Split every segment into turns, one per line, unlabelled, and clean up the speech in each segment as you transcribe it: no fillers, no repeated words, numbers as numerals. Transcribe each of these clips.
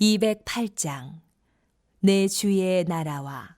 208장 내 주의 나라와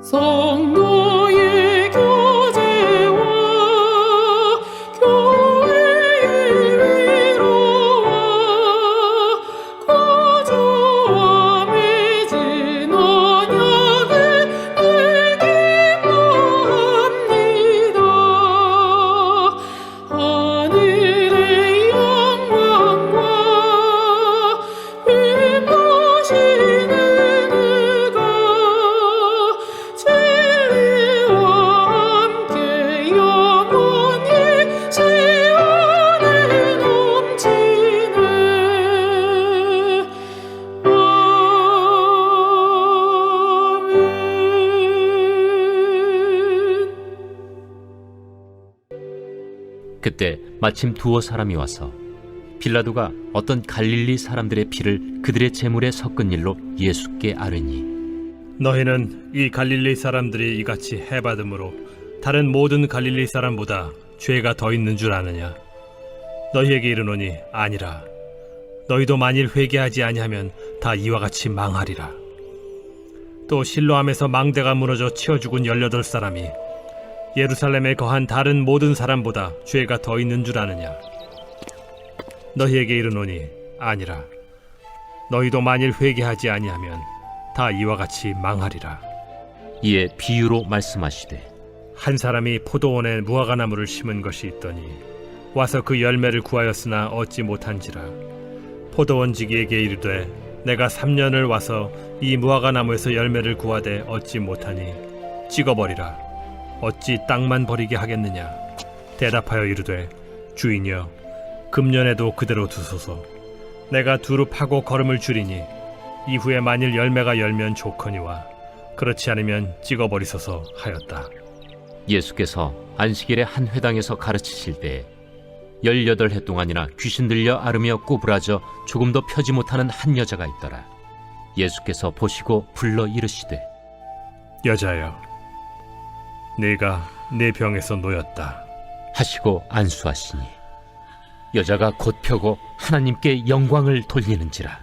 성도의 교제와 교회의 위로와 거저와 맺은 언약을 기뻐합니다. 하늘의 영광과 빛보시는
그때 마침 두어 사람이 와서 빌라도가 어떤 갈릴리 사람들의 피를 그들의 제물에 섞은 일로 예수께 아뢰니,
너희는 이 갈릴리 사람들이 이같이 해받음으로 다른 모든 갈릴리 사람보다 죄가 더 있는 줄 아느냐? 너희에게 이르노니 아니라. 너희도 만일 회개하지 아니하면 다 이와 같이 망하리라. 또 실로암에서 망대가 무너져 치어 죽은 18사람이 예루살렘에 거한 다른 모든 사람보다 죄가 더 있는 줄 아느냐? 너희에게 이르노니 아니라. 너희도 만일 회개하지 아니하면 다 이와 같이 망하리라.
이에 비유로 말씀하시되,
한 사람이 포도원에 무화과나무를 심은 것이 있더니 와서 그 열매를 구하였으나 얻지 못한지라. 포도원지기에게 이르되, 내가 3년을 와서 이 무화과나무에서 열매를 구하되 얻지 못하니 찍어버리라. 어찌 땅만 버리게 하겠느냐? 대답하여 이르되, 주인이여, 금년에도 그대로 두소서. 내가 두루 파고 거름을 줄이니 이후에 만일 열매가 열면 좋거니와 그렇지 않으면 찍어버리소서 하였다.
예수께서 안식일에 한 회당에서 가르치실 때에 18해 동안이나 귀신 들려 앓으며 구부라져 조금도 펴지 못하는 한 여자가 있더라. 예수께서 보시고 불러 이르시되,
여자여, 네가 내 병에서 놓였다
하시고 안수하시니 여자가 곧 펴고 하나님께 영광을 돌리는지라.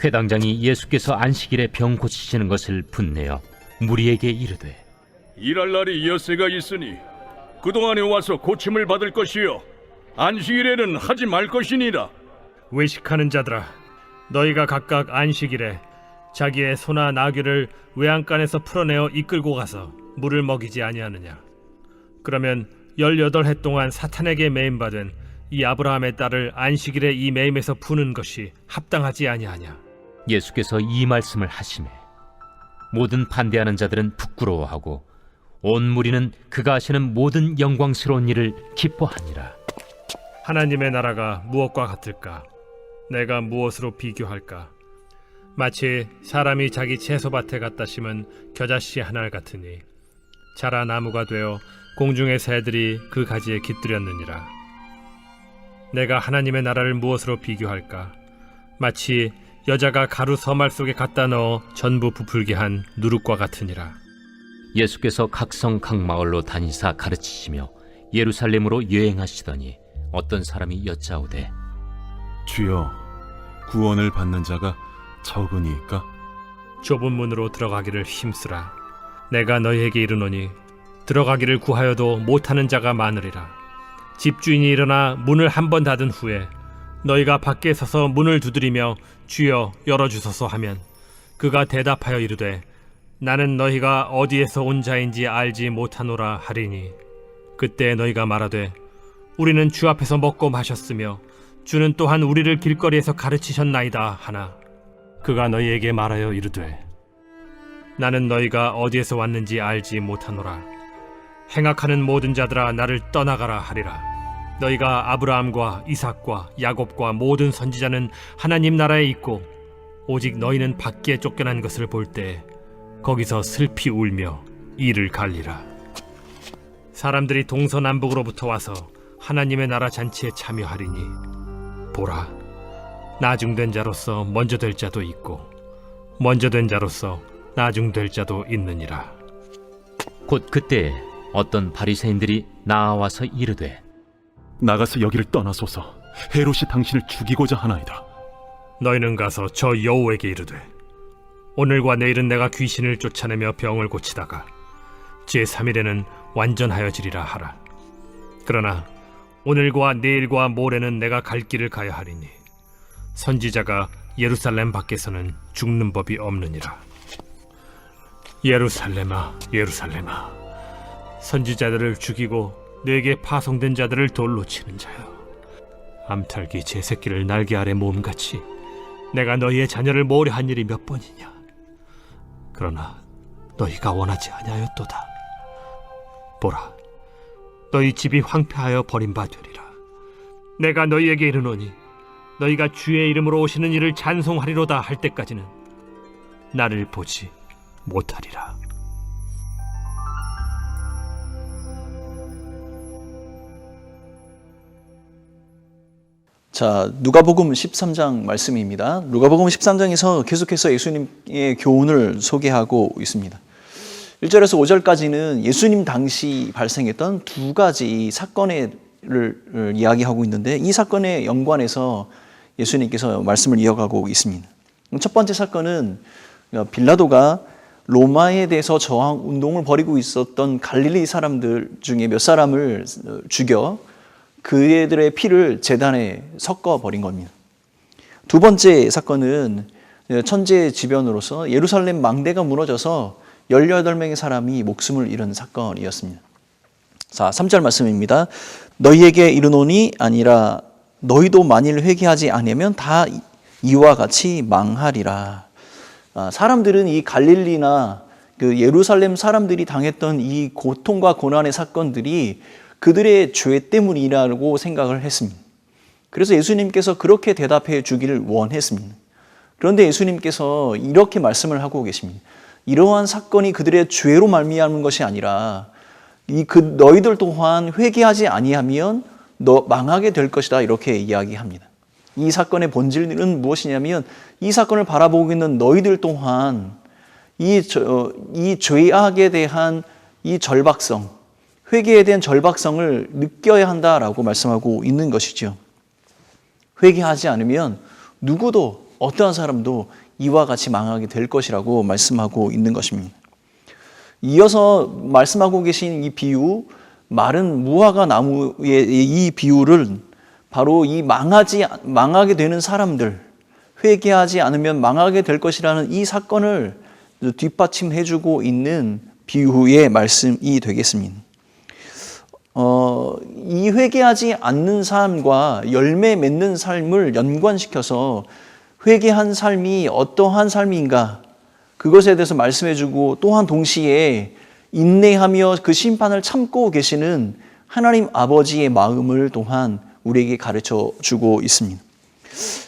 회당장이 예수께서 안식일에 병 고치시는 것을 분내어 무리에게 이르되,
일할 날이 엿새가 있으니 그동안에 와서 고침을 받을 것이요 안식일에는 하지 말 것이니라.
외식하는 자들아, 너희가 각각 안식일에 자기의 소나 나귀를 외양간에서 풀어내어 이끌고 가서 물을 먹이지 아니하느냐? 그러면 18해 동안 사탄에게 매임받은 이 아브라함의 딸을 안식일에 이 매임에서 푸는 것이 합당하지 아니하냐?
예수께서 이 말씀을 하시매 모든 반대하는 자들은 부끄러워하고 온 무리는 그가 하시는 모든 영광스러운 일을 기뻐하니라.
하나님의 나라가 무엇과 같을까? 내가 무엇으로 비교할까? 마치 사람이 자기 채소밭에 갖다 심은 겨자씨 하나 같으니 자라 나무가 되어 공중의 새들이 그 가지에 깃들였느니라. 내가 하나님의 나라를 무엇으로 비교할까? 마치 여자가 가루 서말 속에 갖다 넣어 전부 부풀게 한 누룩과 같으니라.
예수께서 각성 각 마을로 다니사 가르치시며 예루살렘으로 여행하시더니 어떤 사람이 여짜오되
주여, 구원을 받는 자가 적으니까?
좁은 문으로 들어가기를 힘쓰라. 내가 너희에게 이르노니 들어가기를 구하여도 못하는 자가 많으리라. 집주인이 일어나 문을 한 번 닫은 후에 너희가 밖에 서서 문을 두드리며 주여 열어주소서 하면 그가 대답하여 이르되 나는 너희가 어디에서 온 자인지 알지 못하노라 하리니 그때 너희가 말하되 우리는 주 앞에서 먹고 마셨으며 주는 또한 우리를 길거리에서 가르치셨나이다 하나 그가 너희에게 말하여 이르되 나는 너희가 어디에서 왔는지 알지 못하노라. 행악하는 모든 자들아 나를 떠나가라 하리라. 너희가 아브라함과 이삭과 야곱과 모든 선지자는 하나님 나라에 있고 오직 너희는 밖에 쫓겨난 것을 볼 때 거기서 슬피 울며 이를 갈리라. 사람들이 동서남북으로부터 와서 하나님의 나라 잔치에 참여하리니 보라, 나중된 자로서 먼저 될 자도 있고 먼저 된 자로서 나중될 자도 있느니라.
곧 그때 어떤 바리새인들이 나와서 이르되
나가서 여기를 떠나소서. 헤롯이 당신을 죽이고자 하나이다.
너희는 가서 저 여호에게 이르되 오늘과 내일은 내가 귀신을 쫓아내며 병을 고치다가 제3일에는 완전하여지리라 하라. 그러나 오늘과 내일과 모레는 내가 갈 길을 가야 하리니 선지자가 예루살렘 밖에서는 죽는 법이 없느니라. 예루살렘아, 예루살렘아, 선지자들을 죽이고 내게 파송된 자들을 돌로 치는 자여, 암탉이 제 새끼를 날개 아래 모음같이 내가 너희의 자녀를 모려한 일이 몇 번이냐. 그러나 너희가 원하지 아니하였도다. 보라, 너희 집이 황폐하여 버림받으리라. 내가 너희에게 이르노니 너희가 주의 이름으로 오시는 이를 찬송하리로다 할 때까지는 나를 보지 못하리라.
자, 누가복음 13장 말씀입니다. 누가복음 13장에서 계속해서 예수님의 교훈을 소개하고 있습니다. 1절에서 5절까지는 예수님 당시 발생했던 두 가지 사건을 이야기하고 있는데 이 사건에 연관해서 예수님께서 말씀을 이어가고 있습니다. 첫 번째 사건은 빌라도가 로마에 대해서 저항 운동을 벌이고 있었던 갈릴리 사람들 중에 몇 사람을 죽여 그들의 피를 제단에 섞어버린 겁니다. 두 번째 사건은 천재지변으로서 예루살렘 망대가 무너져서 18명의 사람이 목숨을 잃은 사건이었습니다. 자, 3절 말씀입니다. 너희에게 이르노니 아니라 너희도 만일 회개하지 아니하면 다 이와 같이 망하리라. 사람들은 이 갈릴리나 그 예루살렘 사람들이 당했던 이 고통과 고난의 사건들이 그들의 죄 때문이라고 생각을 했습니다. 그래서 예수님께서 그렇게 대답해 주기를 원했습니다. 그런데 예수님께서 이렇게 말씀을 하고 계십니다. 이러한 사건이 그들의 죄로 말미암은 것이 아니라 너희들 또한 회개하지 아니하면 너 망하게 될 것이다, 이렇게 이야기합니다. 이 사건의 본질은 무엇이냐면 이 사건을 바라보고 있는 너희들 또한 이 죄악에 대한 이 절박성, 회개에 대한 절박성을 느껴야 한다라고 말씀하고 있는 것이죠. 회개하지 않으면 누구도 어떠한 사람도 이와 같이 망하게 될 것이라고 말씀하고 있는 것입니다. 이어서 말씀하고 계신 이 비유, 마른 무화과 나무의 이 비유를 바로 이 망하게 되는 사람들, 회개하지 않으면 망하게 될 것이라는 이 사건을 뒷받침해주고 있는 비유의 말씀이 되겠습니다. 이 회개하지 않는 삶과 열매 맺는 삶을 연관시켜서 회개한 삶이 어떠한 삶인가, 그것에 대해서 말씀해주고 또한 동시에 인내하며 그 심판을 참고 계시는 하나님 아버지의 마음을 또한 우리에게 가르쳐 주고 있습니다.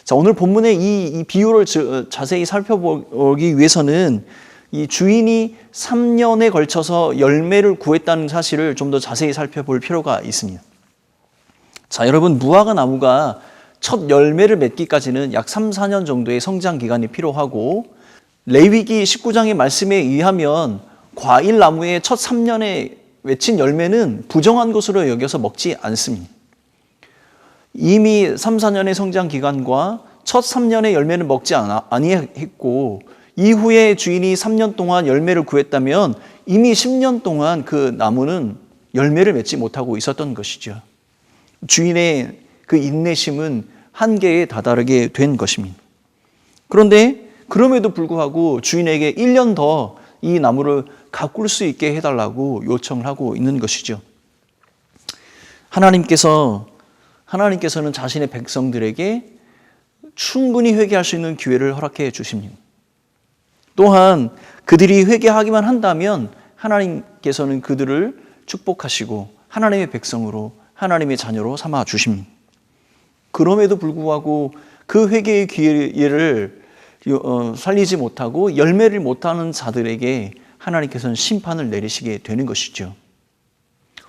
자, 오늘 본문의 이 비유를 자세히 살펴보기 위해서는 이 주인이 3년에 걸쳐서 열매를 구했다는 사실을 좀 더 자세히 살펴볼 필요가 있습니다. 자, 여러분, 무화과 나무가 첫 열매를 맺기까지는 약 3, 4년 정도의 성장 기간이 필요하고 레위기 19장의 말씀에 의하면 과일 나무의 첫 3년에 맺힌 열매는 부정한 것으로 여겨서 먹지 않습니다. 이미 3, 4년의 성장 기간과 첫 3년의 열매는 먹지 아니했고 이후에 주인이 3년 동안 열매를 구했다면 이미 10년 동안 그 나무는 열매를 맺지 못하고 있었던 것이죠. 주인의 그 인내심은 한계에 다다르게 된 것입니다. 그런데 그럼에도 불구하고 주인에게 1년 더 이 나무를 가꿀 수 있게 해달라고 요청을 하고 있는 것이죠. 하나님께서는 자신의 백성들에게 충분히 회개할 수 있는 기회를 허락해 주십니다. 또한 그들이 회개하기만 한다면 하나님께서는 그들을 축복하시고 하나님의 백성으로 하나님의 자녀로 삼아 주십니다. 그럼에도 불구하고 그 회개의 기회를 살리지 못하고 열매를 못하는 자들에게 하나님께서는 심판을 내리시게 되는 것이죠.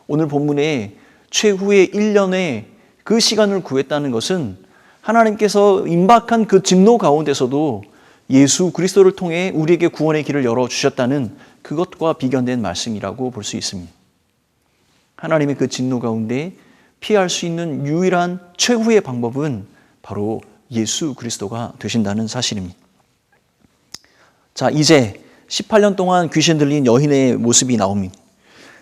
오늘 본문에 최후의 1년의 그 시간을 구했다는 것은 하나님께서 임박한 그 진노 가운데서도 예수 그리스도를 통해 우리에게 구원의 길을 열어주셨다는 그것과 비견된 말씀이라고 볼 수 있습니다. 하나님의 그 진노 가운데 피할 수 있는 유일한 최후의 방법은 바로 예수 그리스도가 되신다는 사실입니다. 자, 이제 18년 동안 귀신 들린 여인의 모습이 나옵니다.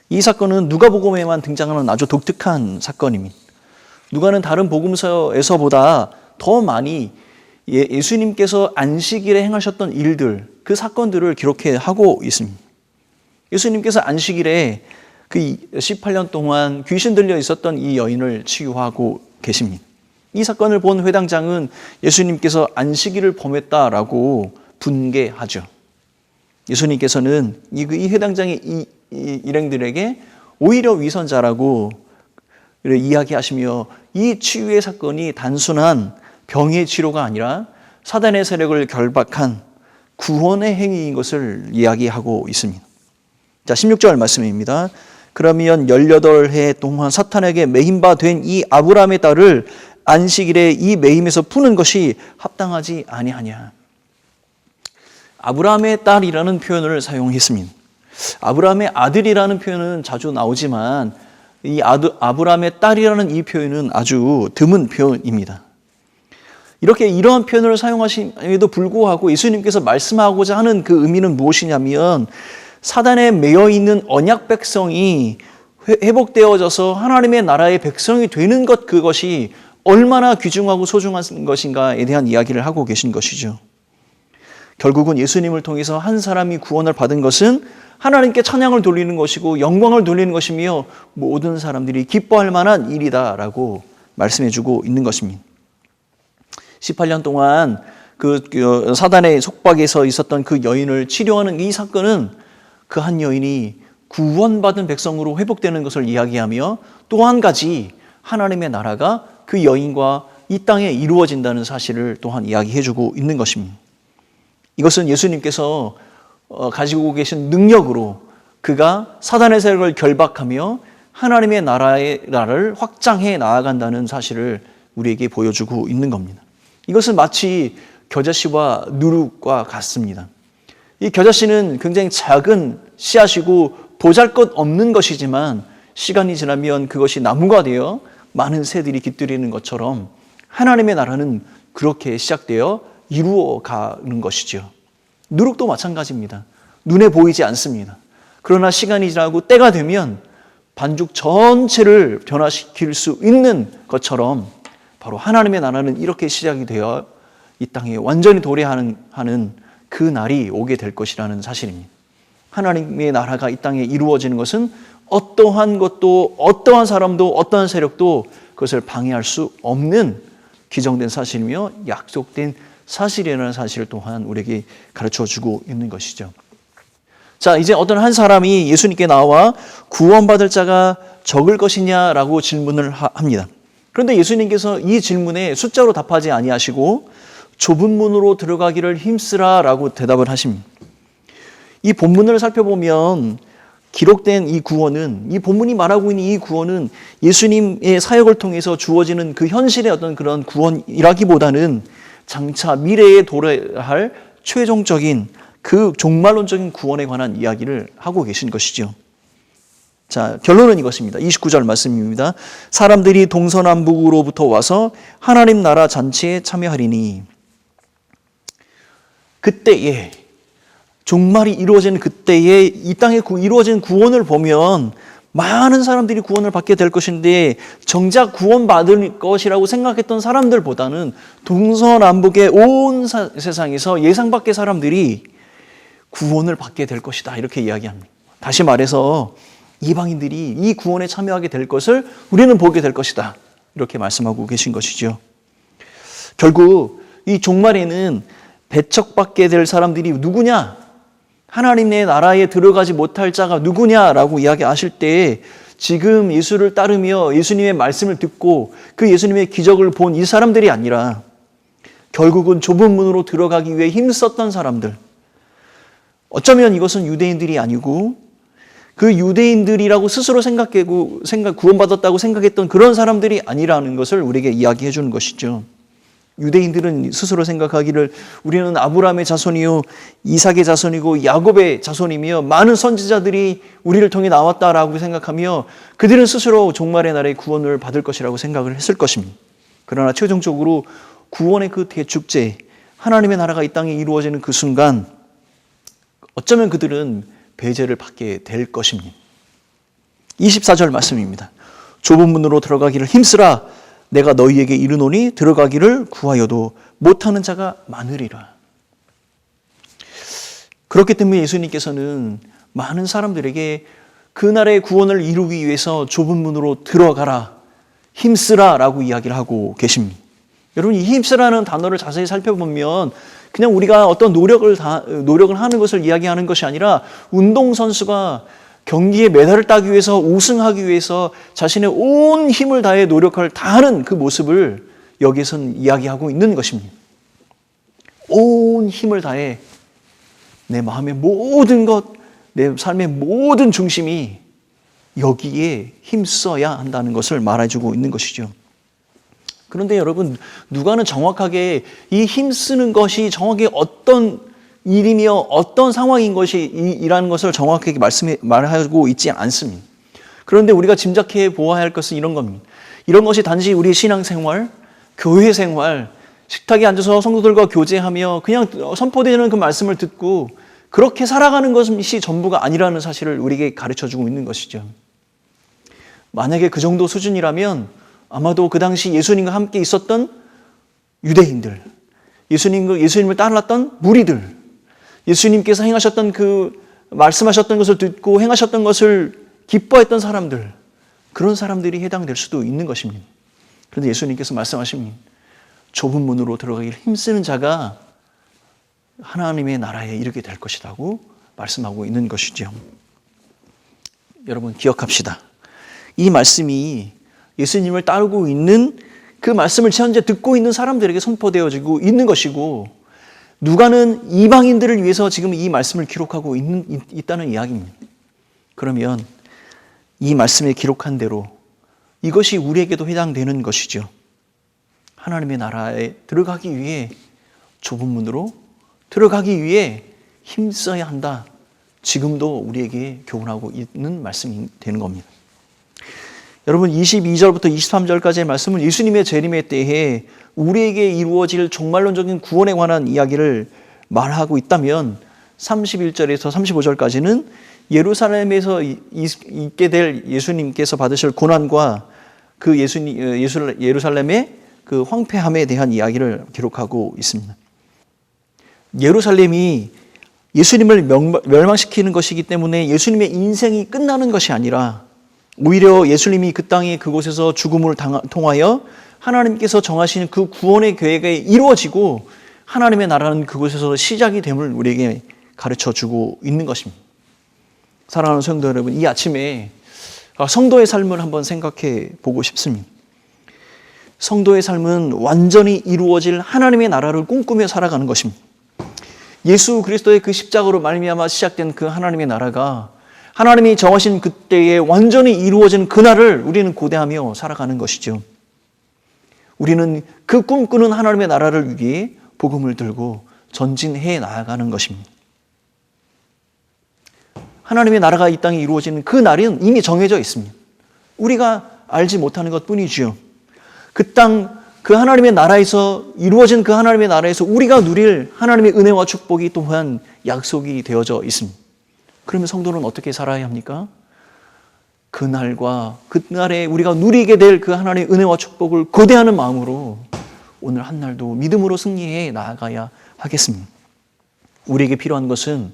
이 사건은 누가복음에만 등장하는 아주 독특한 사건입니다. 누가는 다른 복음서에서보다 더 많이 예수님께서 안식일에 행하셨던 일들, 그 사건들을 기록하고 있습니다. 예수님께서 안식일에 그 18년 동안 귀신 들려 있었던 이 여인을 치유하고 계십니다. 이 사건을 본 회당장은 예수님께서 안식일을 범했다라고 분개하죠. 예수님께서는 이 회당장의 이 일행들에게 오히려 위선자라고 이야기하시며 이 치유의 사건이 단순한 병의 치료가 아니라 사단의 세력을 결박한 구원의 행위인 것을 이야기하고 있습니다. 자, 16절 말씀입니다. 그러면 18해 동안 사탄에게 매임바 된 이 아브라함의 딸을 안식일에 이 매임에서 푸는 것이 합당하지 아니하냐. 아브라함의 딸이라는 표현을 사용했습니다. 아브라함의 아들이라는 표현은 자주 나오지만 이 아브라함의 딸이라는 이 표현은 아주 드문 표현입니다. 이러한 표현을 사용하심에도 불구하고 예수님께서 말씀하고자 하는 그 의미는 무엇이냐면 사단에 매여 있는 언약 백성이 회복되어져서 하나님의 나라의 백성이 되는 것, 그것이 얼마나 귀중하고 소중한 것인가에 대한 이야기를 하고 계신 것이죠. 결국은 예수님을 통해서 한 사람이 구원을 받은 것은 하나님께 찬양을 돌리는 것이고 영광을 돌리는 것이며 모든 사람들이 기뻐할 만한 일이다라고 말씀해주고 있는 것입니다. 18년 동안 그 사단의 속박에서 있었던 그 여인을 치료하는 이 사건은 그 한 여인이 구원받은 백성으로 회복되는 것을 이야기하며 또 한 가지 하나님의 나라가 그 여인과 이 땅에 이루어진다는 사실을 또한 이야기해주고 있는 것입니다. 이것은 예수님께서 가지고 계신 능력으로 그가 사단의 세력을 결박하며 하나님의 나라를 확장해 나아간다는 사실을 우리에게 보여주고 있는 겁니다. 이것은 마치 겨자씨와 누룩과 같습니다. 이 겨자씨는 굉장히 작은 씨앗이고 보잘것없는 것이지만 시간이 지나면 그것이 나무가 되어 많은 새들이 깃들이는 것처럼 하나님의 나라는 그렇게 시작되어 이루어가는 것이죠. 누룩도 마찬가지입니다. 눈에 보이지 않습니다. 그러나 시간이 지나고 때가 되면 반죽 전체를 변화시킬 수 있는 것처럼 바로 하나님의 나라는 이렇게 시작이 되어 이 땅에 완전히 도래하는 그 날이 오게 될 것이라는 사실입니다. 하나님의 나라가 이 땅에 이루어지는 것은 어떠한 것도 어떠한 사람도 어떠한 세력도 그것을 방해할 수 없는 기정된 사실이며 약속된 사실이라는 사실을 또한 우리에게 가르쳐주고 있는 것이죠. 자, 이제 어떤 한 사람이 예수님께 나와 구원받을 자가 적을 것이냐라고 질문을 합니다. 그런데 예수님께서 이 질문에 숫자로 답하지 아니하시고 좁은 문으로 들어가기를 힘쓰라라고 대답을 하십니다. 이 본문을 살펴보면 기록된 이 구원은, 이 본문이 말하고 있는 이 구원은 예수님의 사역을 통해서 주어지는 그 현실의 어떤 그런 구원이라기보다는 장차 미래에 도래할 최종적인 그 종말론적인 구원에 관한 이야기를 하고 계신 것이죠. 자, 결론은 이것입니다. 29절 말씀입니다. 사람들이 동서남북으로부터 와서 하나님 나라 잔치에 참여하리니, 그때에, 종말이 이루어지는 그때에 이 땅에 이루어진 구원을 보면 많은 사람들이 구원을 받게 될 것인데, 정작 구원받을 것이라고 생각했던 사람들보다는 동서남북의 온 세상에서 예상 밖의 사람들이 구원을 받게 될 것이다, 이렇게 이야기합니다. 다시 말해서 이방인들이 이 구원에 참여하게 될 것을 우리는 보게 될 것이다, 이렇게 말씀하고 계신 것이죠. 결국 이 종말에는 배척받게 될 사람들이 누구냐, 하나님의 나라에 들어가지 못할 자가 누구냐라고 이야기하실 때, 지금 예수를 따르며 예수님의 말씀을 듣고 그 예수님의 기적을 본 이 사람들이 아니라 결국은 좁은 문으로 들어가기 위해 힘썼던 사람들, 어쩌면 이것은 유대인들이 아니고 그 유대인들이라고 스스로 구원받았다고 생각했던 그런 사람들이 아니라는 것을 우리에게 이야기해 주는 것이죠. 유대인들은 스스로 생각하기를 우리는 아브라함의 자손이요 이삭의 자손이고 야곱의 자손이며 많은 선지자들이 우리를 통해 나왔다라고 생각하며 그들은 스스로 종말의 날에 구원을 받을 것이라고 생각을 했을 것입니다. 그러나 최종적으로 구원의 그 대축제, 하나님의 나라가 이 땅에 이루어지는 그 순간 어쩌면 그들은 배제를 받게 될 것입니다. 24절 말씀입니다. 좁은 문으로 들어가기를 힘쓰라. 내가 너희에게 이르노니 들어가기를 구하여도 못하는 자가 많으리라. 그렇기 때문에 예수님께서는 많은 사람들에게 그날의 구원을 이루기 위해서 좁은 문으로 들어가라, 힘쓰라 라고 이야기를 하고 계십니다. 여러분, 이 힘쓰라는 단어를 자세히 살펴보면 그냥 우리가 어떤 노력을 하는 것을 이야기하는 것이 아니라, 운동선수가 경기에 메달을 따기 위해서, 우승하기 위해서 자신의 온 힘을 다해 노력을 다하는 그 모습을 여기에서는 이야기하고 있는 것입니다. 온 힘을 다해 내 마음의 모든 것, 내 삶의 모든 중심이 여기에 힘써야 한다는 것을 말해주고 있는 것이죠. 그런데 여러분, 누가는 정확하게 이 힘쓰는 것이 정확히 어떤 일이며 어떤 상황인 것이라는 것을 정확하게 말하고 있지 않습니다. 그런데 우리가 짐작해 보아야 할 것은 이런 겁니다. 이런 것이 단지 우리 신앙생활, 교회 생활, 식탁에 앉아서 성도들과 교제하며 그냥 선포되는 그 말씀을 듣고 그렇게 살아가는 것이 전부가 아니라는 사실을 우리에게 가르쳐주고 있는 것이죠. 만약에 그 정도 수준이라면 아마도 그 당시 예수님과 함께 있었던 유대인들, 예수님을 따랐던 무리들, 예수님께서 행하셨던 말씀하셨던 것을 듣고 행하셨던 것을 기뻐했던 사람들, 그런 사람들이 해당될 수도 있는 것입니다. 그런데 예수님께서 말씀하십니다. 좁은 문으로 들어가기를 힘쓰는 자가 하나님의 나라에 이르게 될 것이라고 말씀하고 있는 것이죠. 여러분, 기억합시다. 이 말씀이 예수님을 따르고 있는 그 말씀을 현재 듣고 있는 사람들에게 선포되어지고 있는 것이고, 누가는 이방인들을 위해서 지금 이 말씀을 기록하고 있다는 이야기입니다. 그러면 이 말씀에 기록한 대로 이것이 우리에게도 해당되는 것이죠. 하나님의 나라에 들어가기 위해 좁은 문으로 들어가기 위해 힘써야 한다. 지금도 우리에게 교훈하고 있는 말씀이 되는 겁니다. 여러분, 22절부터 23절까지의 말씀은 예수님의 재림에 대해 우리에게 이루어질 종말론적인 구원에 관한 이야기를 말하고 있다면, 31절에서 35절까지는 예루살렘에서 있게 될 예수님께서 받으실 고난과 그 예루살렘의 그 황폐함에 대한 이야기를 기록하고 있습니다. 예루살렘이 예수님을 멸망시키는 것이기 때문에 예수님의 인생이 끝나는 것이 아니라 오히려 예수님이 그 땅에 그곳에서 죽음을 통하여 하나님께서 정하신 그 구원의 계획이 이루어지고 하나님의 나라는 그곳에서 시작이 됨을 우리에게 가르쳐주고 있는 것입니다. 사랑하는 성도 여러분, 이 아침에 성도의 삶을 한번 생각해 보고 싶습니다. 성도의 삶은 완전히 이루어질 하나님의 나라를 꿈꾸며 살아가는 것입니다. 예수 그리스도의 그 십자가로 말미암아 시작된 그 하나님의 나라가 하나님이 정하신 그때에 완전히 이루어진 그날을 우리는 고대하며 살아가는 것이죠. 우리는 그 꿈꾸는 하나님의 나라를 위해 복음을 들고 전진해 나아가는 것입니다. 하나님의 나라가 이 땅에 이루어지는 그 날은 이미 정해져 있습니다. 우리가 알지 못하는 것뿐이지요. 그 땅, 그 하나님의 나라에서 이루어진 그 하나님의 나라에서 우리가 누릴 하나님의 은혜와 축복이 또한 약속이 되어져 있습니다. 그러면 성도는 어떻게 살아야 합니까? 그날과 그날에 우리가 누리게 될 그 하나님의 은혜와 축복을 고대하는 마음으로 오늘 한 날도 믿음으로 승리해 나아가야 하겠습니다. 우리에게 필요한 것은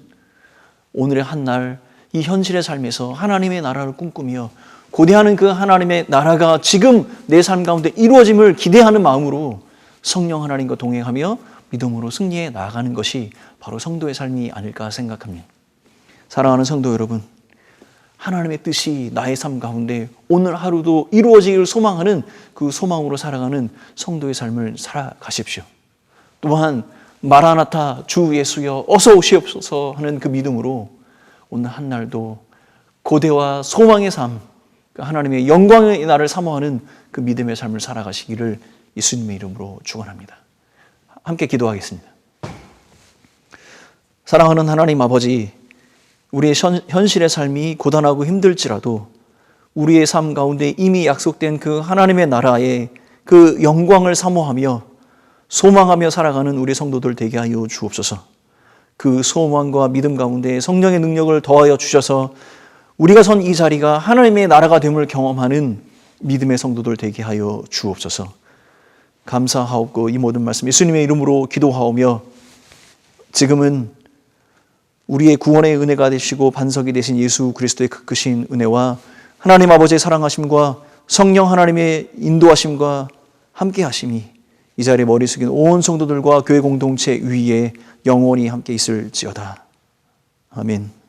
오늘의 한 날 이 현실의 삶에서 하나님의 나라를 꿈꾸며 고대하는 그 하나님의 나라가 지금 내 삶 가운데 이루어짐을 기대하는 마음으로 성령 하나님과 동행하며 믿음으로 승리해 나아가는 것이 바로 성도의 삶이 아닐까 생각합니다. 사랑하는 성도 여러분, 하나님의 뜻이 나의 삶 가운데 오늘 하루도 이루어지기를 소망하는 그 소망으로 살아가는 성도의 삶을 살아가십시오. 또한 마라나타 주 예수여 어서 오시옵소서 하는 그 믿음으로 오늘 한 날도 고대와 소망의 삶, 하나님의 영광의 날을 사모하는 그 믿음의 삶을 살아가시기를 예수님의 이름으로 축원합니다. 함께 기도하겠습니다. 사랑하는 하나님 아버지, 우리의 현실의 삶이 고단하고 힘들지라도 우리의 삶 가운데 이미 약속된 그 하나님의 나라의 그 영광을 사모하며 소망하며 살아가는 우리 성도들 되게 하여 주옵소서. 그 소망과 믿음 가운데 성령의 능력을 더하여 주셔서 우리가 선 이 자리가 하나님의 나라가 됨을 경험하는 믿음의 성도들 되게 하여 주옵소서. 감사하옵고 이 모든 말씀 예수님의 이름으로 기도하오며 지금은 우리의 구원의 은혜가 되시고 반석이 되신 예수 그리스도의 그 크신 은혜와 하나님 아버지의 사랑하심과 성령 하나님의 인도하심과 함께 하심이 이 자리에 머리 숙인 온 성도들과 교회 공동체 위에 영원히 함께 있을지어다. 아멘.